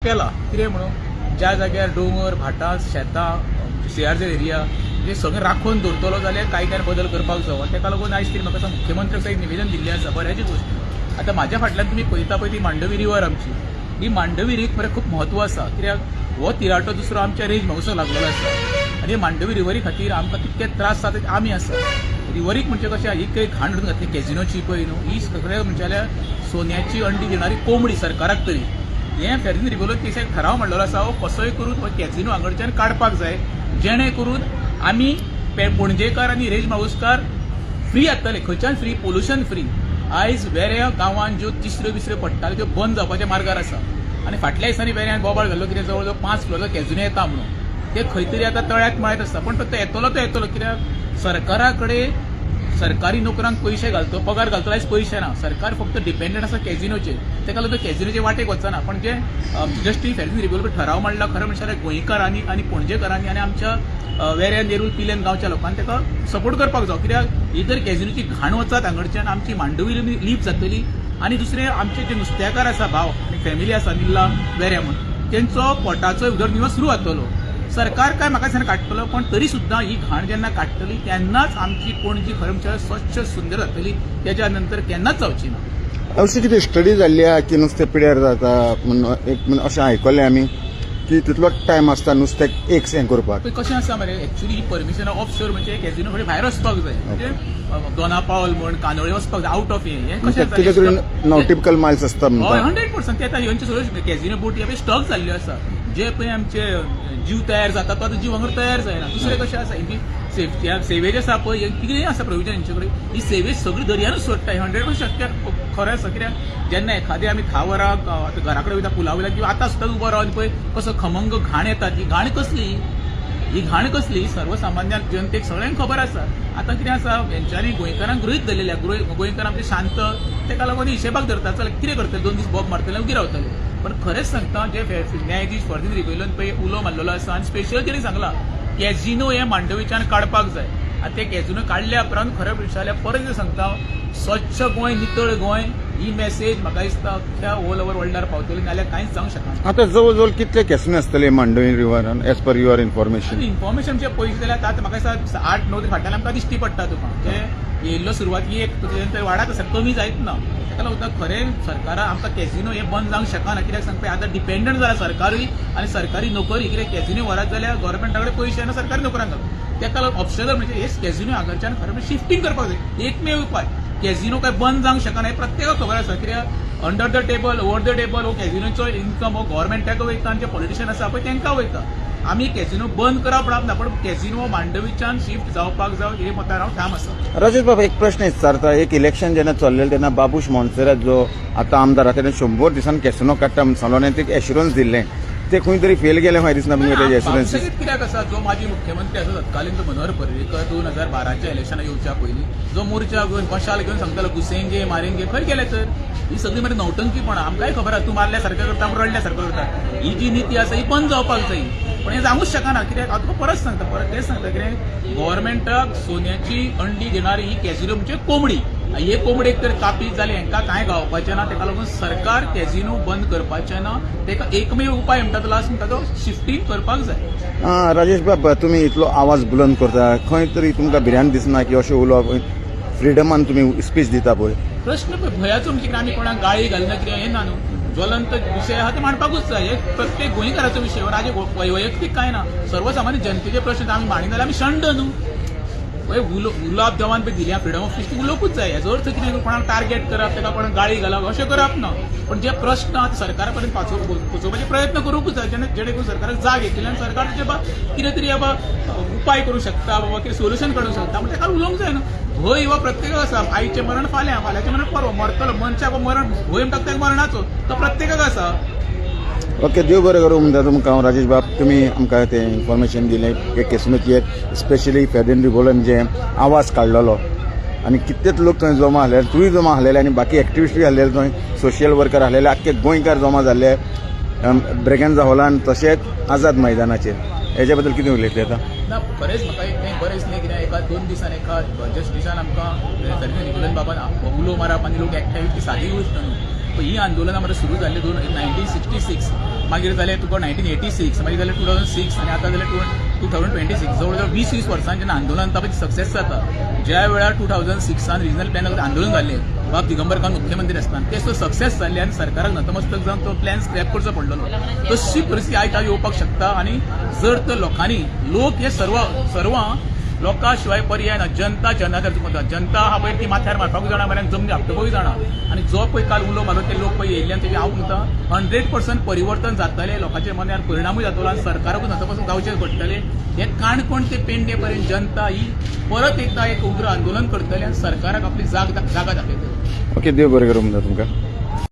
केला कितें म्हणून ज्या जाग्यार दोंगर भाटां शेतां CRZ एरिया हे सगळें राखून दवरतलो जाल्यार कायद्यार बदल करपाक जाय ताका लागून आयज तरी म्हाका मुख्यमंत्र्याक एक निवेदन दिल्लें आसा बऱ्याची गोश्टी. आतां म्हाज्या फाटल्यान तुमी पळयता पळय ती मांडवी रिवर आमची ही मांडवी रिवरीक मरे खूब म्हत्व आसा कित्याक हो तिराटो दुसरो आमच्या रेंज महोत्सव लागलेलो आसा आनी मांडवी रिवरी खातीर आमकां कितके त्रास जाता ते आमी आसा. रिवरीक म्हणजे कशें ही काही घाण हाडून घातली कॅझिनोची पळय न्हू ही सगळें म्हणजे सोन्याची अंडी दिणारी कोंबडी सरकाराक तरी हें फेरीन रिव्होल्यूशन केस एक ठराव म्हणलेलो आसा हो कसोय करून हो कॅझिनो हांगच्यान काडपाक जाय जेणे करून आमी पणजेकार आनी रेंज माऊसकार फ्री जातले खंयच्यान फ्री पोल्युशन फ्री. आयज वेऱ्या गांवांत ज्यो तिसऱ्यो बिसऱ्यो पडटाल्यो त्यो बंद जावपाच्या मार्गार आसा आनी फाटल्या दिसांनी वेऱ्यान बोबाळ घाल्लो कितें जवळ जवळ 5 फ्लोराचो कॅझिनो येता म्हणून ते खंय तरी आतां तळ्याक माळत आसता पण तो येतलो कित्याक सरकारा कडेन सरकारी नोकरांक पयशे घालतो पगार घालतो आयज पयशे ना सरकार फक्त डिपेंडंट आसा कॅझिनोचेर ताका लागून कॅझिनोचे वाटेक वचना. पण जे जस्टीस फेरीन रिव्होल्यूशन ठराव मांडला खरें म्हणल्यार गोंयकारांनी आनी पणजेकारांनी आनी आमच्या वेऱ्या नेरूल पिलेन गांवच्या लोकांनी ताका सपोर्ट करपाक जाय कित्याक ही जर कॅझिनोची घाण वचत हांगच्यान आमची मांडवी लीप जातली आनी दुसरें आमचे जे नुस्तेकार आसा भाव आनी फॅमिली आसा निल्ला वेऱ्या म्हणून तेंचो पोटाचो उदरनिर्वाह सुरू जातलो. सरकार काय म्हाका दिसना काडटलो पण तरी सुद्दां ही घाण जेन्ना काडटली तेन्नाच आमची पणजी खरें म्हणल्यार स्वच्छ सुंदर जातली त्याच्या नंतर केन्नाच जावची ना. अशी कितें स्टडी जाल्ली आहा की नुस्तें पिड्यार जाता म्हणून एक अशें आयकल्लें आमी की तितलो टायम आसता नुस्तें एक हें करपाक. कशें आसा मरे एक्चुअली ही परमिशन ऑफ शोर म्हणजे कॅझिनो कडेन भायर वचपाक जाय म्हणजे दोनापावल म्हण कानोळे वचपाक जाय आउट ऑफ हें कशें नॉटिकल मायल्स आसता 100% ते ह्यांचे सगळ्यो कॅझिनो बोटी ह्या स्टॉक जाल्ल्यो आसा जे पळय आमचे जीव तयार जाता तो आतां जीव हांगर तयार जायना. दुसरें कशें आसा ही सेवेज आसा पळय कितेंय आसा प्रोविजन हेंचे कडेन ही सेवेज सगळी दर्यानूच सोडटा 100% शक्य खरें आसा कित्याक जेन्ना एखादे आमी 10 वरां घरा कडेन वयता पुला वयल्यान किंवा आतां सुद्दां उबो रावन पळय कसो खमंग घाण येता ती घाण कसली ही घाण कसली सर्वसामान्य जनतेक सगळ्यांक खबर आसा. आतां कितें आसा हेंच्यांनी गोंयकारांक गृहीत धरलेल्या गोंयकार आमचे शांत ताका लागून हिशेबाक धरता चल कितें करतले 2 दीस बॉब मारतले उगी रावतले. पण खरेंच सांगता जे न्यायाधीश फर्दीन रिव्होल्यूशन पळय उलो मारलेलो आसा आनी स्पेशल कितें सांगला कॅझिनो हे मांडवीच्यान काडपाक जाय. आतां ते कॅझिनो काडल्या उपरांत खरें विचारल्या परत सांगता स्वच्छ गोंय नितळ गोंय ही मेसेज म्हाका दिसता अख्ख्या ऑल ओव्हर वर्ल्डार पावतली नाल्यार कांयच जावंक शकना. आतां जवळ जवळ कितले कॅसिनो आसतले मांडवी रिव्हरान एज पर युअर इन्फॉर्मेशन जे पयशे जाल्यार आतां म्हाका दिसता 8-9 दीस फाटल्यान आमकां दिश्टी पडटा तुका जे येयल्लो सुरवाती एक तर वाडत आसा कमी जायत ना. ताका लागून खरें सरकारान आमकां कॅझिनो हे बंद जावंक शकना कित्याक सांगता आतां डिपेंडंट जाला सरकारूय आनी सरकारी नोकरी कित्याक कॅझिनो व्हरात जाल्यार गव्हर्मेंटा कडेन पयशे ना सरकारी नोकरांक ताका लागून ऑप्शनल म्हणजे हे कॅझिनो हांगच्यान खरें शिफ्टिंग करपाक जाय एकमेव उपाय. कॅझिनो काय बंद जावंक शकना हे प्रत्येकाक खबर आसा कित्याक under the table over the table हो कॅझिनोचो इन्कम हो गव्हर्मेंटाक वयता आनी जे पॉलिटिशियन आसा पळय तांकां वयता. आमी कॅझिनो बंद करप ना पण कॅझिनो मांडवीच्यान शिफ्ट जावपाक जाय हे मतार हांव ठाम आसा. राजेश बाबा एक प्रश्न विचारता एक इलेक्शन जेन्ना चल्लेलें तेन्ना बाबूश मोन्सेरात जो आतां आमदार आसा तेणें 100 दिसान कॅझिनो काडटा म्हूण सांगलो एक एश्युरन्स दिल्लें ते खंय तरी फेल गेले म्हाका दिसना तेजे एश्युरन्स कित्याक आसा जो माजी मुख्यमंत्री आसा तत्कालीन तो मनोहर पर्रीकर 2012च्या इलेक्शनाक येवच्या पयलीं जो मोर्चा घेवन मशाल घेवन सांगतालो घुसेंगे मारेंगे खंय गेले तर ही सगळी मरे नौटंकीपणां आमकांय खबर आसा तूं मारल्या सारकें करता रडल्या सारकें करता ही जी नीती आसा ही बंद जावपाक जाय. पण हे जावूंच शकना कित्याक हांव तुका परत सांगता परत तेच सांगता कितें गव्हर्मेंटाक सोन्याची अंडी देणारी ही कॅझिनो म्हणजे कोंबडी हे कोंबडेक तर कापीत जाले हांकां कांय गावपाचें ना ताका लागून सरकार कॅझिनो बंद करपाचें ना ताका एकमेव उपाय म्हणटा तो लास्ट म्हणटा तो शिफ्टिंग करपाक जाय. राजेश बाबा तुमी इतलो आवाज बुलंद करता खंय तरी तुमकां भिरांत दिसना की अशें उलोवप फ्रिडमान तुमी स्पीच दिता पळय प्रश्न भयाचो म्हणजे आमी कोणाक गाळी घालना कितें हें ना न्हू ज्वलंत विशय आहा ते मांडपाकूच जाय. हे प्रत्येक गोंयकाराचो विशय राजे वैयक्तीक कांय ना सर्वसामान्य जनतेचे प्रश्न आमी मांडिना जाल्यार आमी शंड न्हू गुलाब जवान पळय दिल्या फ्रिडम ऑफ स्पीच उलोवपूच जाय. हेजो अर्थ कितें कोणाक टार्गेट करप ताका कोणाक गाळी घालप अशें करप ना. पण जे प्रश्न आतां सरकारा पर्यंत पोचोवपाचे प्रयत्न करूंकूच जाय जेणे करून सरकाराक जाग येतली आनी सरकार कितें तरी बाबा उपाय करूंक शकता बाबा कितें सोल्युशन काडूंक शकता म्हणजे ताका उलोवंक जाय न्हू. भंय हो प्रत्येकाक आसा आयचें मरण फाल्यांचें मरण परवा मरतलो मनशाक मरण भंय म्हणटा तें मरणाचो तो प्रत्येकाक आसा. ओके देव बरें करूं म्हणटा तुमकां हांव राजेश बाब तुमी आमकां तें इन्फॉर्मेशन दिलें एक कॅझिनोचेर स्पेशली फेर्देन रिव्होल्यूशन जे आवाज काडलेलो आनी कितलेच लोक थंय जमा आहले तुंय जमा आहलेले आनी बाकी एक्टिविस्टूय आहलेले थंय सोशियल वर्कर आहलेले आख्खे गोंयकार जमा जाल्ले ब्रेगेन्झा हॉलान तशेंच आझाद मैदानाचेर हेच्या बद्दल कितें उलयतले आतां ना खरेंच म्हाका एक बरें दिसलें कित्याक एका 2 दिसान जस्टिसान आमकां फेर्देन रिव्होल्यूशन बाबा उलो मारप आनी लोक एकठांय ती सादी गोश्ट न्हू. ही आंदोलनां मरे सुरू जाल्ली 1966 मागीर जालें तुका 1986 मागीर जालें 2006 आनी आतां जालें 2026 जवळ 20 वर्सांचें जेन्ना आंदोलन तापय सक्सेस जाता ज्या वेळार 2006 रिजनल प्लॅन आंदोलन जाल्लें बाब दिगंबर खान मुख्यमंत्री आसतना तें सक्सेस जाल्लें आनी सरकाराक नतमस्तक जावन तो प्लॅन स्क्रॅप करचो पडलो तशी परिस्थिती आयज येवपाक शकता आनी जर तर लोकांनी लोक हे सर्व लोकां शिवाय पर्याय ना जनता जनाधार चुकता जनता हा पळय ती माथ्यार मारपाकूय जाणा म्हऱ्यान जमनी आपटोवूय जाणा आनी जो पळय काल उलो मारलो ते लोक पळय येयल्ल्यान तेजे हांव म्हणटा 100% परिवर्तन जातलें लोकांच्या मनार परिणामूय जातलो आनी सरकाराकूय नतपासून जावचें पडटलें हे काणकोण ते पेडणे पर्यंत जनता ही परत एकदा एक उग्र आंदोलन करतली आनी सरकाराक आपली जागा दाखयतली. ओके देव बरें करूं म्हणटा तुमकां.